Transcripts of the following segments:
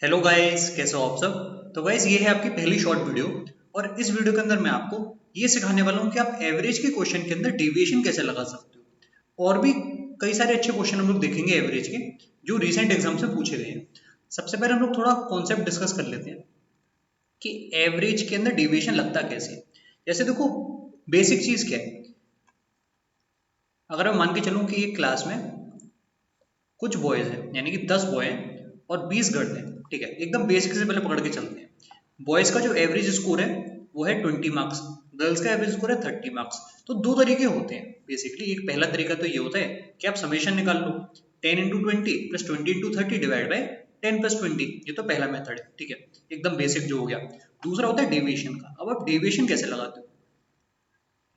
Hello guys, कैसे हो आप सब। तो गाइस, ये है आपकी पहली शॉर्ट वीडियो। और इस वीडियो के अंदर मैं आपको ये सिखाने वाला हूँ कि आप एवरेज के क्वेश्चन के अंदर डेविएशन कैसे लगा सकते हो। और भी कई सारे अच्छे क्वेश्चन हम लोग देखेंगे एवरेज के, जो रिसेंट एग्जाम से पूछे गए हैं। सबसे पहले हम लोग थोड़ा कॉन्सेप्ट डिस्कस कर लेते हैं कि एवरेज के अंदर डेविएशन लगता कैसे है। जैसे देखो, बेसिक चीज क्या है। अगर मैं मान के चलूँ कि एक क्लास में कुछ बॉयज हैं, यानी कि 10 बॉय हैं और 20 गर्ल हैं, ठीक है। एकदम बेसिक से पहले पकड़ के चलते हैं। बॉयज का जो एवरेज स्कोर है वो है 20 मार्क्स, गर्ल्स का एवरेज स्कोर है 30 मार्क्स। तो दो तरीके होते हैं बेसिकली। एक पहला तरीका तो ये होता है कि आप समेशन निकाल लो, 10 into 20 plus 20 into 30 divide by 10 plus 20। ये तो पहला मेथड है, ठीक है, एकदम बेसिक जो हो गया। दूसरा होता है डेविएशन का। अब आप डेविएशन कैसे लगाते हो।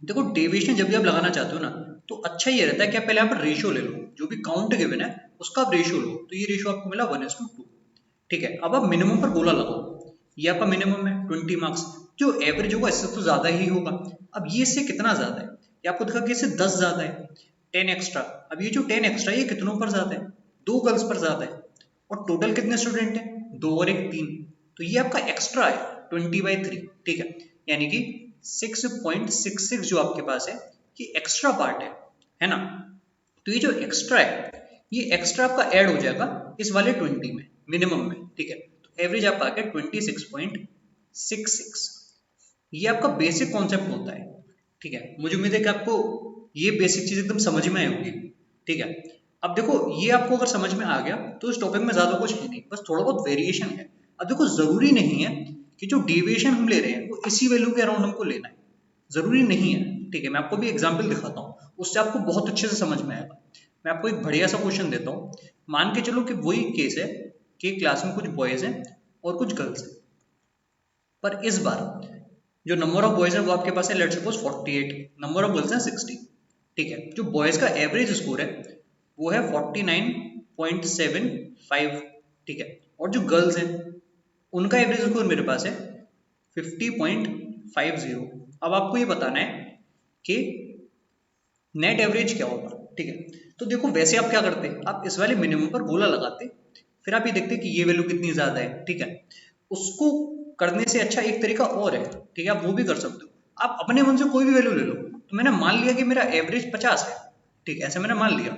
देखो, डेविएशन जब भी आप लगाना चाहते हो ना, तो अच्छा ये रहता है कि आप पहले यहाँ पर रेशियो ले लो। जो भी काउंट गिवन है उसका आप रेशियो लो। तो ये रेशियो आपको मिला 1:2, ठीक है। अब आप मिनिमम पर गोला लगाओ। ये आपका मिनिमम है 20 मार्क्स। जो एवरेज होगा इससे तो ज्यादा ही होगा। अब ये इससे कितना ज्यादा है, ये आपको दिखा कि इससे 10 ज्यादा है, 10 एक्स्ट्रा। अब ये जो 10 एक्स्ट्रा ये कितनों पर ज्यादा है, दो गर्ल्स पर ज्यादा है। और टोटल कितने स्टूडेंट हैं, दो और एक तीन। तो ये आपका एक्स्ट्रा है 20/3, ठीक है। यानी कि 6.66 जो आपके पास है, ये एक्स्ट्रा पार्ट है ना। तो ये जो एक्स्ट्रा है, ये एक्स्ट्रा आपका ऐड हो जाएगा इस वाले 20 में, मिनिमम में, ठीक है। तो एवरेज आपका आ गया 26.66। ये आपका बेसिक कॉन्सेप्ट होता है, ठीक है। मुझे उम्मीद है कि आपको ये बेसिक चीज एकदम समझ में आई होगी, ठीक है। अब देखो, ये आपको अगर समझ में आ गया तो इस टॉपिक में ज्यादा कुछ है नहीं, बस थोड़ा बहुत वेरिएशन है। अब देखो, जरूरी नहीं है कि जो डेविएशन हम ले रहे हैं वो इसी वैल्यू के अराउंड हमको लेना है, जरूरी नहीं है, ठीक है। मैं आपको भी एग्जाम्पल दिखाता हूँ, उससे आपको बहुत अच्छे से समझ में आएगा। मैं आपको एक बढ़िया सा क्वेश्चन देता हूँ। मान के चलो कि वही केस है कि क्लास में कुछ बॉयज हैं और कुछ गर्ल्स हैं। पर इस बार जो नंबर ऑफ बॉयज है वो आपके पास है, let's suppose 48, number of girls है 60, ठीक है। जो बॉयज का एवरेज स्कोर है वो है 49.75, ठीक है। और जो गर्ल्स हैं उनका एवरेज स्कोर मेरे पास है 50.50। अब आपको ये बताना है कि नेट एवरेज क्या होगा, ठीक है। तो देखो, वैसे आप क्या करते, आप इस वाले मिनिमम पर गोला लगाते, फिर आप ये देखते कि ये वैल्यू कितनी ज्यादा है, ठीक है। उसको करने से अच्छा एक तरीका और है, ठीक है, आप वो भी कर सकते हो। आप अपने मन से कोई भी वैल्यू ले लो। तो मैंने मान लिया कि मेरा एवरेज 50 है, ठीक है, ऐसे मैंने मान लिया,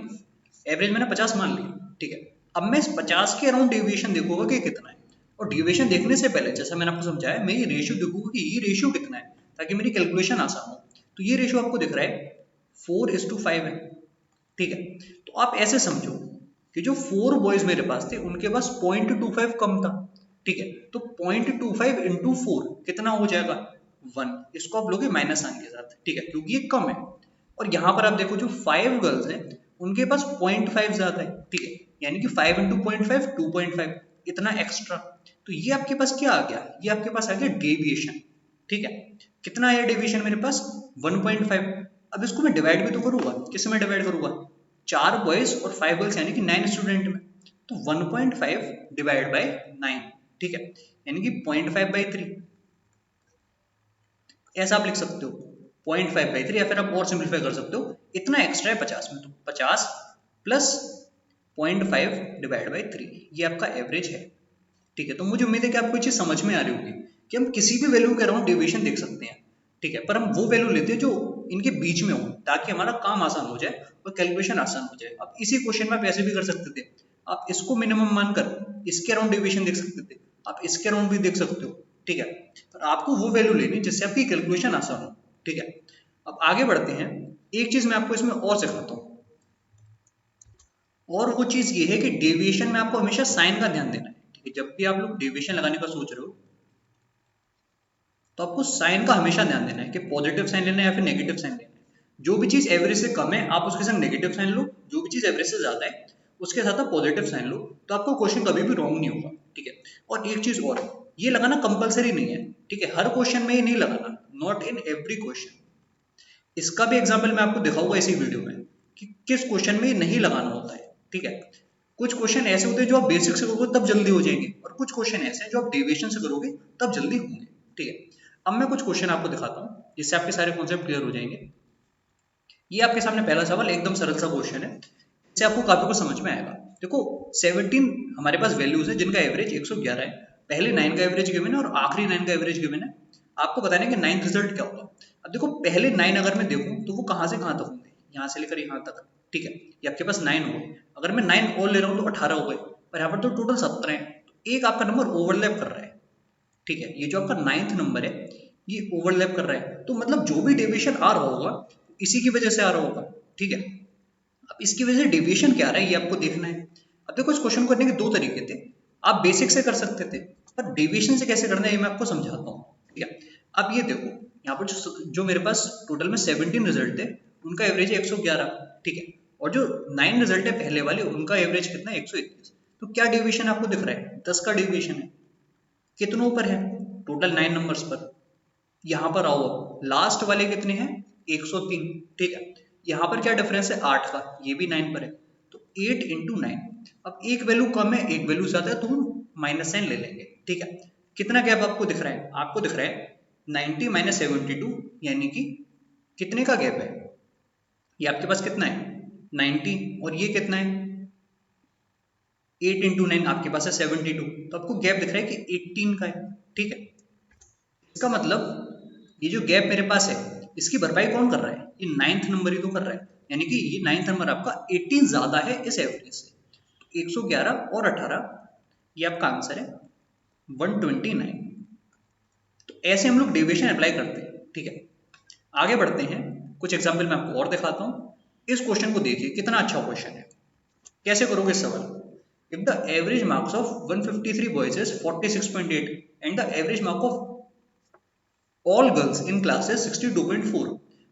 एवरेज मैंने 50 मान लिया, ठीक है। अब मैं इस 50 के अराउंड डेविएशन देखूंगा कि कितना है। और डेविएशन देखने से पहले, जैसा मैंने आपको समझाया, मैं ये रेशियो देखूंगा कि ये रेशियो कितना है, ताकि मेरी कैलकुलेशन आसान हो। तो ये रेशियो आपको दिख रहा है 4:5 है, ठीक है। तो आप ऐसे समझो कि जो 4 बॉयज मेरे पास थे उनके पास 0.25 कम था, ठीक है। तो 0.25 इंटू 4 कितना हो जाएगा, 1। इसको आप लोगे माइनस साइन के साथ, ठीक है, क्योंकि ये कम है। और यहां पर आप देखो, जो 5 गर्ल्स हैं उनके पास 0.5 ज्यादा है, ठीक है। यानी कि 5 इंटू 0.5 2.5, इतना एक्स्ट्रा। तो ये आपके पास क्या आ गया, ये आपके पास आ गया डेविएशन, ठीक है। कितना आया डेविएशन मेरे पास, 1.5। अब इसको मैं डिवाइड भी तो करूंगा, किससे मैं डिवाइड करूंगा, 4 बॉयज और 5 गर्ल्स, यानी कि 9 स्टूडेंट में। तो 1.5 डिवाइड बाई 9, ठीक है, यानी कि 0.5/3। ऐसा आप लिख सकते हो, 0.5/3, या फिर आप और सिंप्लीफाई कर सकते हो। इतना एक्स्ट्रा है 50 में, तो 50 प्लस 0.5 डिवाइड बाई 3, ये आपका एवरेज है, ठीक है। तो मुझे उम्मीद है कि आपको ये चीज समझ में आ रही होगी कि हम किसी भी वैल्यू के अराउंड डेविएशन देख सकते हैं, ठीक है। पर हम वो वैल्यू लेते हैं जो इनके बीच में हो, ताकि हमारा काम आसान हो जाए और कैलकुलेशन आसान हो जाए। अब इसी क्वेश्चन में आप ऐसे भी कर सकते थे, आप इसको मिनिमम मानकर इसके अराउंड डेविएशन देख सकते थे, आप इसके अराउंड भी देख सकते हो, ठीक है। पर आपको वो वैल्यू लेनी जिससे आपकी कैलकुलेशन आसान हो, ठीक है। अब आगे बढ़ते हैं। एक चीज मैं आपको इसमें और सिखाता हूँ, और वो चीज ये है कि डेविएशन में आपको हमेशा साइन का ध्यान देना है, ठीक है। जब भी आप लोग डेविएशन लगाने का सोच रहे हो तो आपको साइन का हमेशा ध्यान देना है कि पॉजिटिव साइन लेना है या फिर नेगेटिव साइन लेना है। जो भी चीज एवरेज से कम है आप उसके साथ नेगेटिव साइन लो, जो भी चीज एवरेज से ज्यादा है उसके साथ आप पॉजिटिव साइन लो, तो आपको क्वेश्चन कभी भी रॉन्ग नहीं होगा, ठीक है। और एक चीज और, ये लगाना कंपलसरी नहीं है, ठीक है, हर क्वेश्चन में ये नहीं लगाना, नॉट इन एवरी क्वेश्चन। इसका भी एग्जाम्पल मैं आपको दिखाऊंगा इसी वीडियो में कि किस क्वेश्चन में ये नहीं लगाना होता है, ठीक है। कुछ क्वेश्चन ऐसे होते हैं जो आप बेसिक से करोगे तब जल्दी हो जाएंगे, और कुछ क्वेश्चन ऐसे हैं जो आप डेविएशन से करोगे तब जल्दी होंगे, ठीक है। अब मैं कुछ क्वेश्चन आपको दिखाता हूँ जिससे आपके सारे कॉन्सेप्ट क्लियर हो जाएंगे। ये आपके सामने पहला सवाल एकदम सरल सा क्वेश्चन है, इससे आपको काफी कुछ समझ में आएगा। देखो 17 हमारे पास वैल्यूज है जिनका एवरेज 111 है, पहले 9 का एवरेज गिवन है और आखिरी 9 का एवरेज गिवन है। आपको बताना है कि 9th रिजल्ट क्या होगा। अब देखो पहले 9 अगर मैं देखूं तो वो कहां से कहां तक होंगे, यहाँ से लेकर यहाँ तक, ठीक है, ये आपके पास 9 हो गए। अगर मैं 9 और ले रहा हूँ तो 18 हो गए, पर यहाँ पर तो टोटल 17 है, तो एक आपका नंबर ओवरलैप कर रहा है, ठीक है, ये जो आपका 9th नंबर है ये ओवरलैप कर रहा है, तो मतलब जो भी डेविएशन आ रहा होगा इसी की वजह से आ रहा होगा, ठीक है। अब इसकी वजह से डेविएशन क्या आ रहा है ये आपको देखना है। अब देखो इस क्वेश्चन को करने के दो तरीके थे, आप बेसिक से कर सकते थे, पर डेविएशन से कैसे करना है ये मैं आपको समझाता हूँ, ठीक है। अब ये देखो यहाँ पर जो मेरे पास टोटल में 17 रिजल्ट थे उनका एवरेज है 111, ठीक है, और जो 9 रिजल्ट है पहले वाले उनका एवरेज कितना है 121। तो क्या डेविएशन आपको दिख रहा है, 10 का डेविएशन है। कितनों पर है, टोटल 9 नंबर्स पर। यहाँ पर आओ लास्ट वाले कितने हैं 103, ठीक है। यहाँ पर क्या डिफरेंस है 8 का, ये भी 9 पर है, तो 8 इंटू 9। अब एक वैल्यू कम है एक वैल्यू ज्यादा है तो हम माइनस साइन ले लेंगे, ठीक है। कितना गैप आपको दिख रहा है, आपको दिख रहा है 90 माइनस 72, यानी कि कितने का गैप है, ये आपके पास कितना है 90 और ये कितना है 8 इंटू 9 आपके पास है 72, तो आपको गैप दिख रहा है कि 18 का है, ठीक है। इसका मतलब ये जो गैप मेरे पास है इसकी भरपाई कौन कर रहा है, ये 9th नंबर ही तो कर रहा है, यानी कि ये 9th नंबर आपका 18 ज्यादा है इस एवरेज से। तो 111 और 18 ये आपका आंसर है 129। तो ऐसे हम लोग डेविएशन अप्लाई करते हैं, ठीक है। आगे बढ़ते हैं, कुछ एग्जाम्पल मैं आपको और दिखाता हूं। इस क्वेश्चन को देखिए कितना अच्छा क्वेश्चन है, कैसे करोगे इस सवाल। If the average marks of 153 boys is 46.8 and the average mark of all girls in class is 62.4,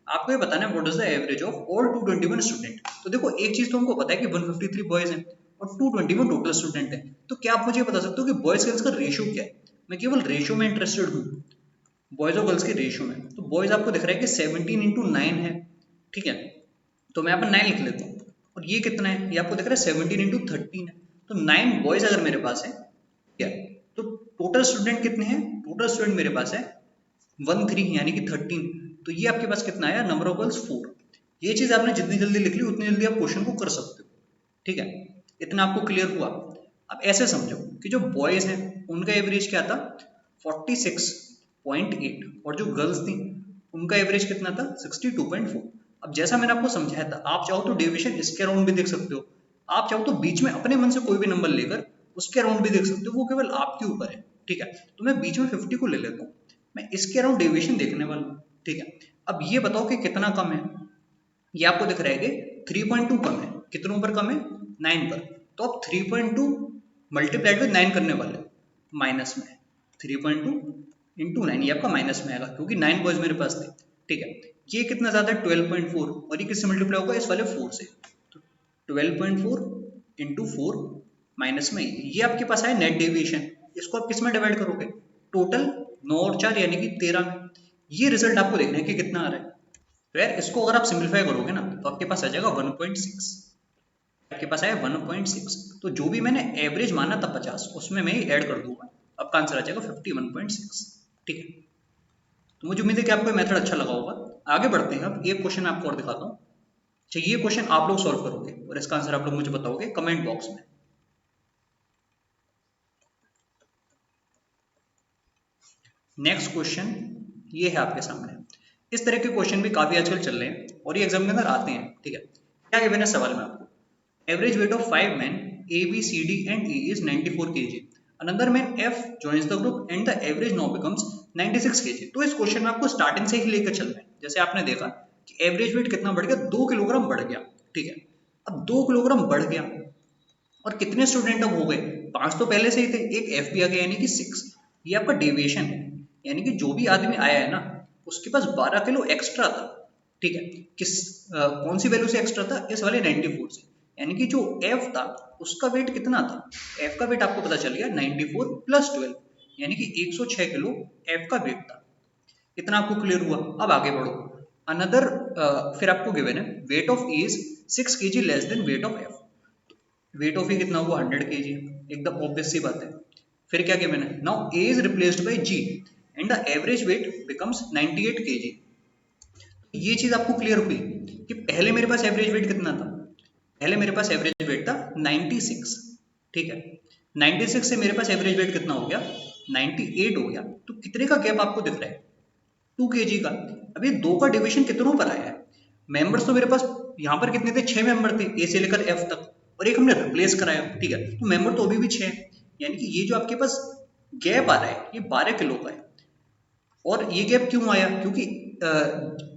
आपको ये बताना है what is the average of all 221 student. तो देखो एक चीज तो हमको पता है कि 153 बॉयज हैं और 221 टोटल स्टूडेंट हैं, तो क्या आप मुझे बता सकते हो कि बॉयज गर्ल्स का रेशियो क्या है। मैं केवल रेशियो में इंटरेस्टेड हूँ, बॉयज और गर्ल्स के रेशियो में। तो बॉयज आपको दिख रहा है कि 17 इंटू 9 है, ठीक है, तो मैं यहाँ पर 9 लिख लेता हूँ। और ये कितना है, ये आपको दिख रहा है 17 इंटू 13 है, तो 9 बॉयज अगर मेरे पास है, ठीक है, तो टोटल स्टूडेंट कितने हैं, टोटल स्टूडेंट मेरे पास है 13 यानी कि 13, तो ये आपके पास कितना आया नंबर ऑफ गर्ल्स 4। ये चीज आपने जितनी जल्दी लिख ली उतनी जल्दी आप क्वेश्चन को कर सकते हो, ठीक है। इतना आपको क्लियर हुआ। अब ऐसे समझो कि जो बॉयज हैं उनका एवरेज क्या था 46.8 और जो गर्ल्स थी उनका एवरेज कितना था 62.4। अब जैसा मैंने आपको समझाया था, आप चाहो तो डेविएशन इसके अराउंड भी देख सकते हो, आप चाहो तो बीच में अपने मन से कोई भी नंबर लेकर उसके अराउंड भी देख सकते हो, वो केवल आपके ऊपर है, ठीक है। तो मैं बीच में 50 को ले लेता हूँ, मैं इसके अराउंड डेविएशन देखने वाला हूँ, ठीक है। अब ये बताओ कि कितना कम है, ये आपको दिख रहा है कि 3.2 कम है, कितनों पर कम है 9 पर। तो आप 3.2 मल्टीप्लाइड विद 9 करने वाले हो, माइनस में 3.2 इंटू 9, ये आपका माइनस में आएगा क्योंकि 9 बॉयज मेरे पास थे, ठीक है। ये कितना ज्यादा है 12.4 और ये किससे मल्टीप्लाई होगा इस वाले 4 से, तो 12.4 इंटू 4 माइनस में ये आपके पास है नेट डेविएशन। इसको आप किस में डिवाइड करोगे, टोटल 9 और 4 यानी कि 13 में। ये रिजल्ट आपको देखना है कि कितना आ रहा है। तो यार इसको अगर आप सिंपलीफाई करोगे ना तो आपके पास आ जाएगा 1.6, आपके पास आया 1.6। तो जो भी मैंने एवरेज माना था 50 उसमें मैं ही ऐड कर दूंगा, आपका आंसर आ जाएगा 51.6, ठीक है। तो मुझे उम्मीद है कि आपको ये मेथड अच्छा लगा होगा। आगे बढ़ते हैं, अब एक क्वेश्चन आपको और दिखाता हूँ। अच्छा ये क्वेश्चन आप लोग सॉल्व करोगे और इसका आंसर आप लोग मुझे बताओगे कमेंट बॉक्स में। नेक्स्ट क्वेश्चन ये है आपके सामने। इस तरह के क्वेश्चन भी काफी आजकल चल रहे हैं और ये एग्जाम के अंदर आते हैं, ठीक है। क्या गिवन है सवाल में आपको, average weight of 5 men A B C D and E is 94 kg, another man F joins the group and the average now becomes 96 kg। तो इस क्वेश्चन में आपको स्टार्टिंग से ही लेकर चलना है। जैसे आपने देखा कि एवरेज वेट कितना बढ़ गया 2 किलोग्राम बढ़ गया, ठीक है। अब 2 किलोग्राम बढ़ गया और कितने स्टूडेंट अब हो गए 5 तो पहले से ही थे, एक F भी आ गया यानी कि 6। ये आपका डेविएशन है, यानी कि जो भी आदमी आया है ना उसके पास 12 किलो एक्स्ट्रा था, ठीक है। कौन सी वैल्यू से एक्स्ट्रा था, इस वाले 94 से, यानी कि जो F था उसका वेट कितना था, F का वेट आपको पता चल गया 94 प्लस 12 यानी कि 106 किलो F का वेट था। इतना आपको क्लियर हुआ। अब आगे बढ़ो, अनदर फिर आपको गिवन है weight of E is 6 kg less than weight of F। Weight of E कितना हुआ 100 kg, एकदम ऑब्वियस सी बात है। फिर क्या गिवन है, now A is replaced by G and the average weight becomes 98 kg। ये चीज आपको क्लियर हुई कि पहले मेरे पास एवरेज वेट कितना था, पहले मेरे पास एवरेज वेट वेट था 96, ठीक है। 96 से मेरे पास एवरेज वेट कितना हो गया, 98 हो गया। तो कितने का गैप आपको दिख रहा है, 2 kg का। अब ये 2 का डिवीजन कितनों पर आया है, मेंबर्स तो मेरे पास यहाँ पर कितने थे, 6 मेंबर थे ए से लेकर एफ तक, और एक हमने रिप्लेस कराया, ठीक है। तो मेंबर तो अभी भी 6 है, यानी कि ये जो आपके पास गैप आ रहा है ये 12 किलो का है। और ये गैप क्यों आया, क्योंकि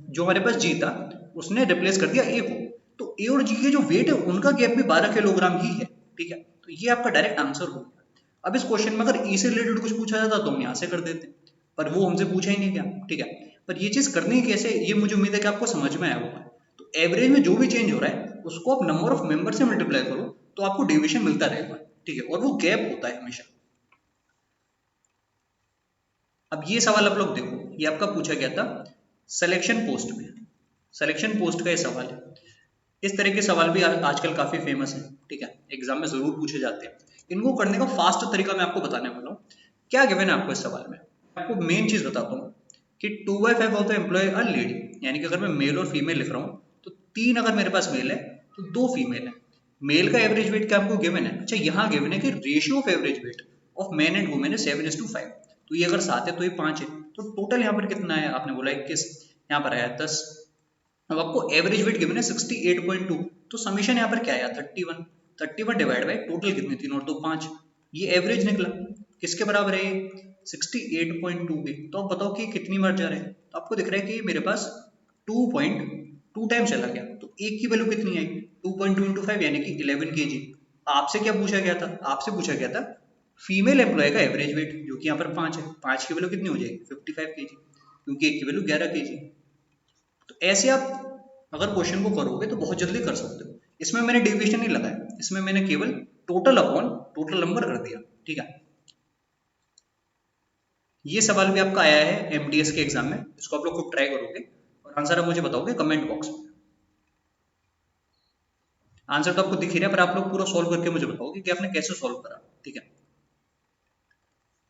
जो हमारे पास जी था उसने रिप्लेस कर दिया ए को, तो ए और जी के जो वेट है उनका गैप भी 12 किलोग्राम ही है, ठीक है। तो ये आपका डायरेक्ट आंसर हो गया। अब इस क्वेश्चन में अगर ई से रिलेटेड कुछ पूछा जाता तो हम यहाँ से कर देते, पर वो हमसे पूछा ही नहीं गया, ठीक है। पर ये चीज करनी कैसे, ये मुझे उम्मीद है कि आपको समझ में आया होगा। तो एवरेज में जो भी चेंज हो रहा है उसको आप नंबर ऑफ मेंबर से मल्टीप्लाई करो तो आपको डिवीजन मिलता रहेगा, ठीक है, और वो गैप होता है हमेशा। अब ये सवाल आप लोग देखो, ये आपका पूछा गया था सिलेक्शन पोस्ट में, सिलेक्शन पोस्ट का ये सवाल है। इस तरह के सवाल भी आजकल काफी फेमस है, ठीक है, एग्जाम में जरूर पूछे जाते हैं। इनको करने का फास्ट तरीका मैं आपको बताने वाला हूँ। क्या गिवन है आपको इस सवाल में, आपको मेन चीज बताता हूँ कि 2/5 of the employ are lady, यानी कि अगर मैं मेल और फीमेल लिख रहा हूँ तो 3 अगर मेरे पास मेल है तो 2 फीमेल है। मेल का एवरेज वेट क्या आपको गिवन है, अच्छा यहाँ गिवन है कि ratio of average weight of man and women है 7:5, तो ये अगर 7 है तो ये 5 है, तो टोटल यहाँ पर कितना है, आपने बोला 21, यहाँ पर आया 10। अब आपको एवरेज वेट गिवन है 68.2, तो समीशन यहाँ पर क्या आया 31, 31 डिवाइड बाय टोटल कितनी, 3 और 2 5, ये एवरेज निकला। किसके बराबर है ये, 68.2 के। तो आप बताओ कि कितनी बार जा रहे हैं, तो आपको दिख रहा है कि मेरे पास 2.2 टाइम चला गया, तो एक की वैल्यू कितनी आई 2.2 into 5 यानी कि 11 kg। आपसे क्या पूछा गया था, आपसे पूछा गया था फीमेल एम्प्लॉय का एवरेज वेट, जो कि यहाँ पर 5 है, 5 की वैल्यू कितनी हो जाएगी 55 kg, क्योंकि एक की वैल्यू 11 kg। तो ऐसे आप अगर क्वेश्चन को करोगे तो बहुत जल्दी कर सकते हो। इसमें मैंने डेविएशन नहीं लगाया, इसमें मैंने केवल टोटल अपॉन टोटल नंबर कर दिया, ठीक है। ये सवाल भी आपका आया है एमटीएस के एग्जाम में, इसको आप लोग खुद ट्राई करोगे और आंसर आप मुझे बताओगे कमेंट बॉक्स में। आंसर तो आपको दिख ही रहा है, पर आप लोग पूरा सॉल्व करके मुझे बताओगे कि आपने कैसे सॉल्व करा, ठीक है।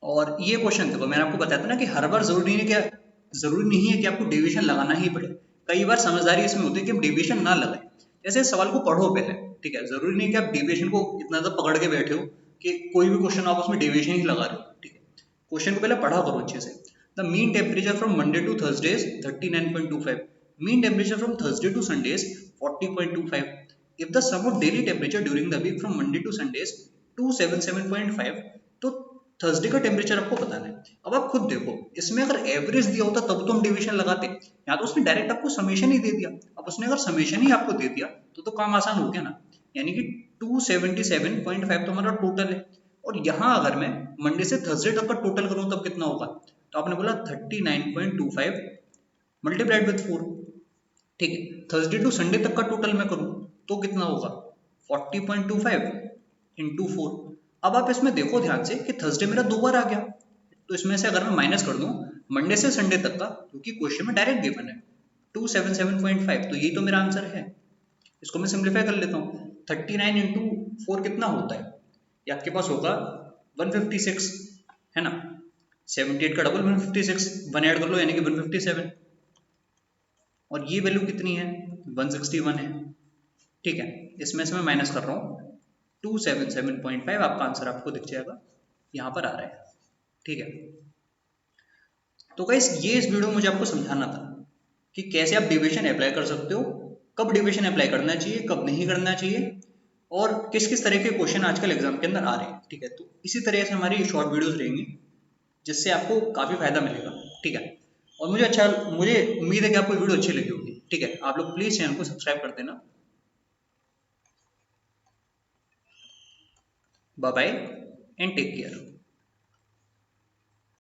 और ये क्वेश्चन देखो, मैंने आपको बताया था ना कि हर बार जरूरी नहीं है कि आपको डेविएशन लगाना ही पड़े। कई बार समझदारी इसमें होती है कि हम डेविएशन ना लगाएं। जैसे सवाल को पढ़ो पहले, ठीक है, जरूरी नहीं कि आप डेविएशन को इतना ज्यादा पकड़ के बैठे हो कि कोई भी क्वेश्चन आप उसमें डेविएशन ही लगा रहे हो, ठीक है। क्वेश्चन को पहले पढ़ा करो अच्छे से। The mean temperature from Monday to Thursday 39.25, mean temperature from Thursday to Sunday 40.25, if the sum of daily temperature during the week from Monday to Sunday is 277.5, तो थर्सडे का टेम्परेचर आपको बताना है। अब आप खुद देखो, इसमें अगर एवरेज दिया होता तब तो हम डिवीजन लगाते, यहाँ तो उसने डायरेक्ट आपको समेशन ही दे दिया। अब उसने अगर समेशन ही आपको दे दिया तो काम आसान हो गया ना, यानी कि 277.5 तो हमारा टोटल है। और यहाँ अगर मैं मंडे से थर्सडे तक का टोटल करूँ तब कितना होगा, तो आपने बोला 39.25 मल्टीप्लाइड विद 4, ठीक है। थर्सडे टू संडे तक का टोटल मैं करूँ तो कितना होगा 40.25 इंटू 4। अब आप इसमें देखो ध्यान से कि थर्सडे मेरा 2 बार आ गया, तो इसमें से अगर मैं माइनस कर दूं मंडे से संडे तक का, क्योंकि क्वेश्चन में डायरेक्ट गिवन है 277.5, तो यही तो मेरा आंसर है। इसको मैं सिंप्लीफाई कर लेता हूँ, 39 इंटू 4 कितना होता है, ये आपके पास होगा 156, है ना। 78 का डबल 156, 1 ऐड कर लो यानी कि 157, और ये वैल्यू कितनी है 161 है, ठीक है। इसमें से मैं माइनस कर रहा हूँ 277.5, आपका आंसर आपको दिख जाएगा, यहाँ पर आ रहा है, ठीक है। तो गाइस ये इस वीडियो में मुझे आपको समझाना था कि कैसे आप डिविजन अप्लाई कर सकते हो, कब डिविजन अप्लाई करना चाहिए, कब नहीं करना चाहिए, और किस किस तरह के क्वेश्चन आजकल एग्जाम के अंदर आ रहे हैं, ठीक है। तो इसी तरह से हमारी शॉर्ट वीडियोस रहेंगी जिससे आपको काफी फायदा मिलेगा, ठीक है। और मुझे उम्मीद है कि आपको वीडियो अच्छी लगी होगी, ठीक है। आप लोग प्लीज चैनल को सब्सक्राइब कर देना। Bye bye and take care.